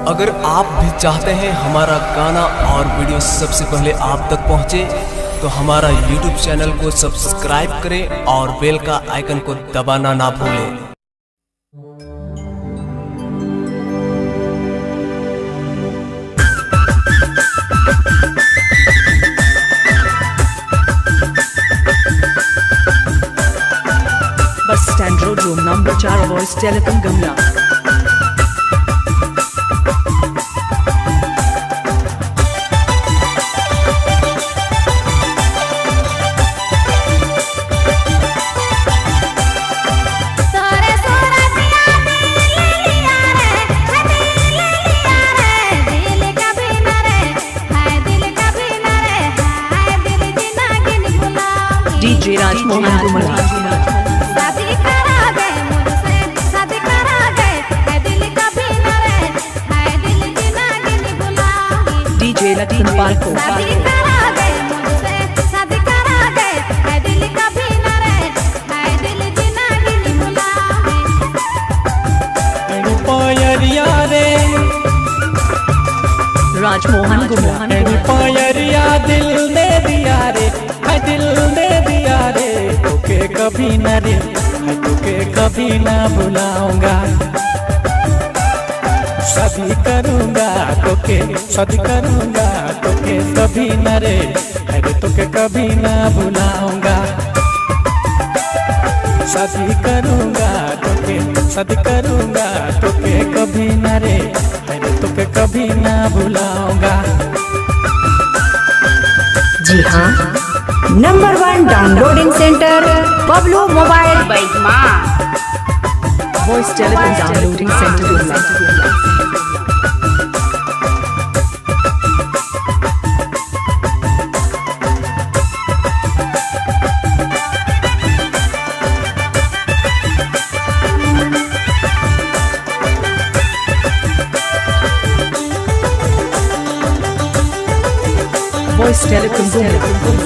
अगर आप भी चाहते हैं हमारा गाना और वीडियो सबसे पहले आप तक पहुंचे, तो हमारा YouTube चैनल को सब्सक्राइब करें और बेल का आइकन को दबाना ना भूलें। Bus stand road room number 4 voice telephone गमला। डीजे राजमोहन कुमार। डीजे लखन पाल को राजमोहन कुमार। पायरिया दिल दे दिया रे, है दिल दे दिया रे, तोके कभी न रे, है तोके कभी न भुलाऊंगा। शादी करूंगा तोके, शादी करूंगा तोके कभी न रे, है रे तोके कभी न भुलाऊंगा। शादी करूंगा तोके, शादी करूंगा तोके कभी न रे, है रे तोके कभी न भुलाऊंगा। जी हाँ, number 1 downloading centre Bablu mobile बैगमा। Voice telephone downloading centre. Voice telephone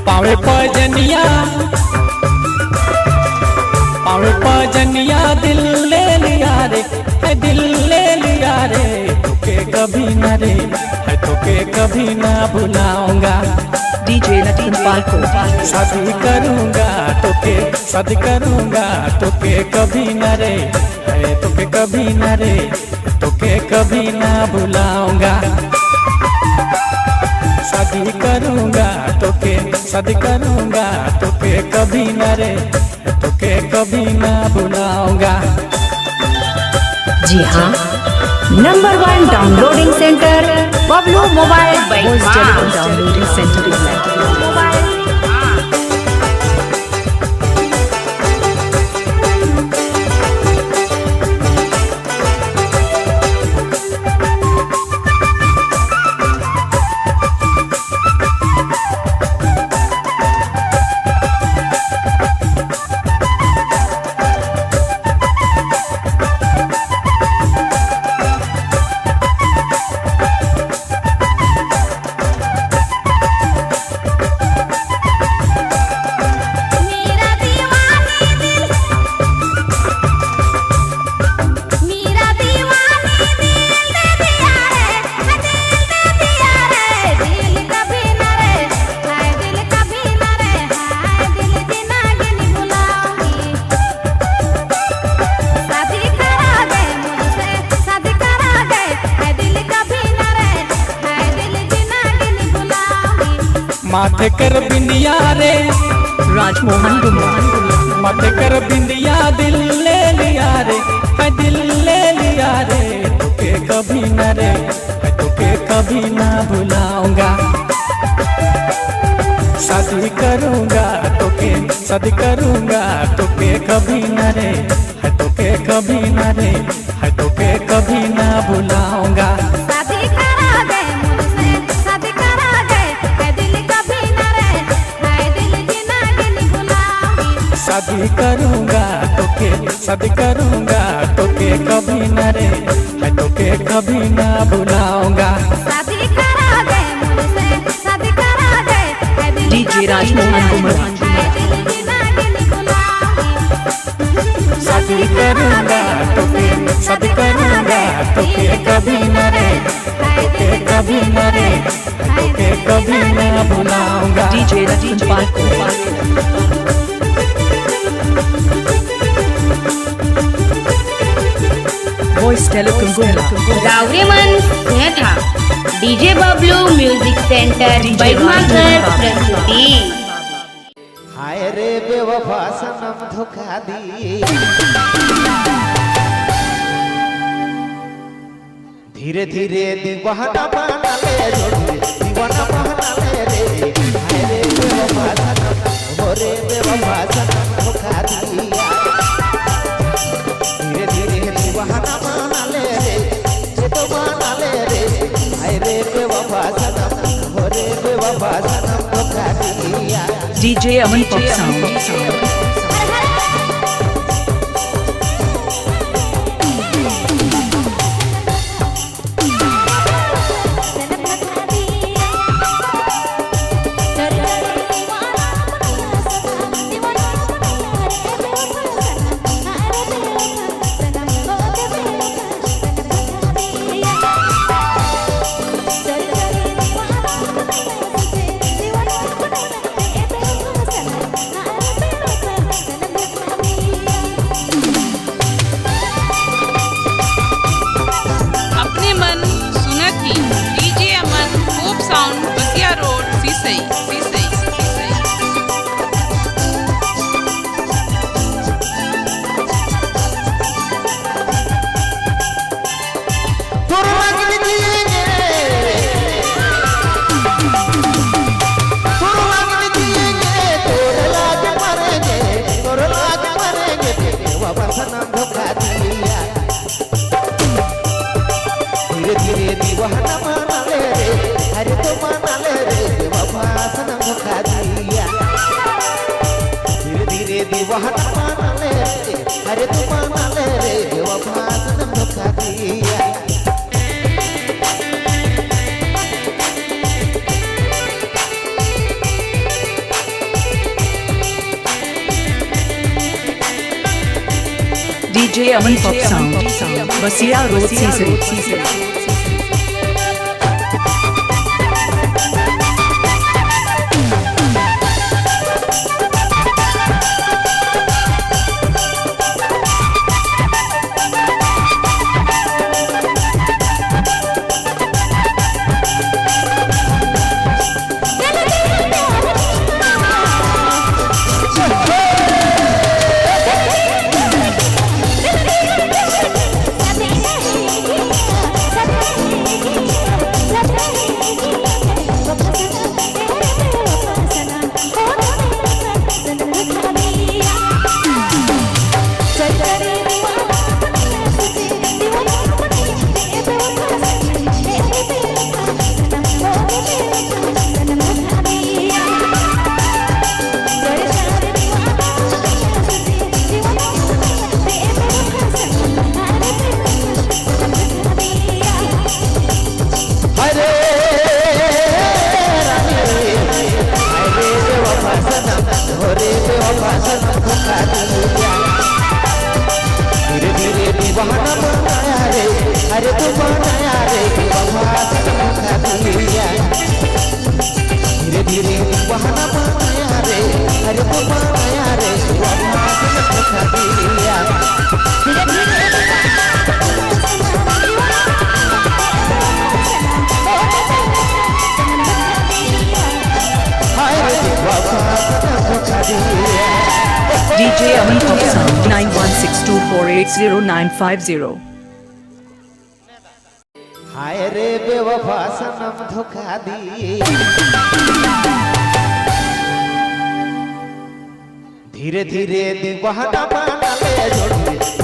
पावे पजनिया, पावे पजनिया दिल ले लिया रे, है दिल ले लिया रे, तोके कभी न रे, है तोके कभी न भुलाऊंगा। डीजे लखन पाल को शादी करूंगा तोके, शादी करूंगा तोके कभी न रे, है तोके कभी न रे, तोके कभी न भुलाऊंगा। शादी करूंगा तोके, शादी करूंगा तोके कभी न रे, तोके कभी न भुलाऊंगा। जी हाँ, number 1 downloading centre Bablu mobile voice बैगमा। Telephone downloading centre. माथे कर बिंदिया रे, राजमोहन कुमार। माथे कर बिंदिया दिल ले लिया रे, है दिल ले लिया रे, तोके कभी न रे, है तोके कभी न भुलाऊंगा। शादी करूँगा तोके शादी करूँगा तोके कभी न रे है तोके कभी न रे है तोके कभी ना भुलाऊंगा शादी करोगे मुझसे शादी करोगे है दिल कभी न रहे है दिल जीना नहीं भुलाऊंगी शादी करूँगा तोके कभी न रे है तोके कभी ना भुलाऊंगा शादी करोगे मुझसे शादी करोगे है दिल DJ राजमोहन गुमरा। है दिल जीना नहीं भुलाऊंगी शादी करूँगा तोके कभी न रे तोके कभी न रे तोके कभी ना भुलाऊंगा DJ लक्ष्मण पाल वॉइस टेलीकॉम गुमरा। रावरेमन था डीजे बबलू म्यूजिक सेंटर बैगमागर प्रस्तुति। हाय रे बेवफा सनम धोखा दी धीरे धीरे दीवाना बना ले जोड़ी दीवाना बना ले रे हाय रे बेवफा सनम हो रे बेवफा सनम धोखा दिया धीरे धीरे दीवाना बना ले रे ये तो बना ले रे हाय रे बेवफा सनम हो रे बेवफा सनम धोखा दिया DJ अमन पॉप साउंड अपने मन सुना की डीजे अमन होप साउंड बसिया रोड सीसई सीसई सीसई। धीरे धीरे दीवाना बना ले रे अरे तो बना ले रे बेवफा सनम धोखा दिया धीरे धीरे दीवाना बना ले रे अरे तो बना ले रे बेवफा सनम धोखा दिया DJ अमन पॉप साउंड बसिया रोड सीसरी। धीरे धीरे दीवाना बनाया रे अरे तो बनाया रे बेवफा सनम धोखा दिया धीरे धीरे दीवाना बनाया रे अरे तो बनाया रे बेवफा सनम धोखा दिया हाय रे बेवफा सनम धोखा दिया DJ अमन पॉप साउंड 9162480950। हाय रे बेवफा सनम धोखा दी धीरे धीरे दीवाना बना ले जोड़ी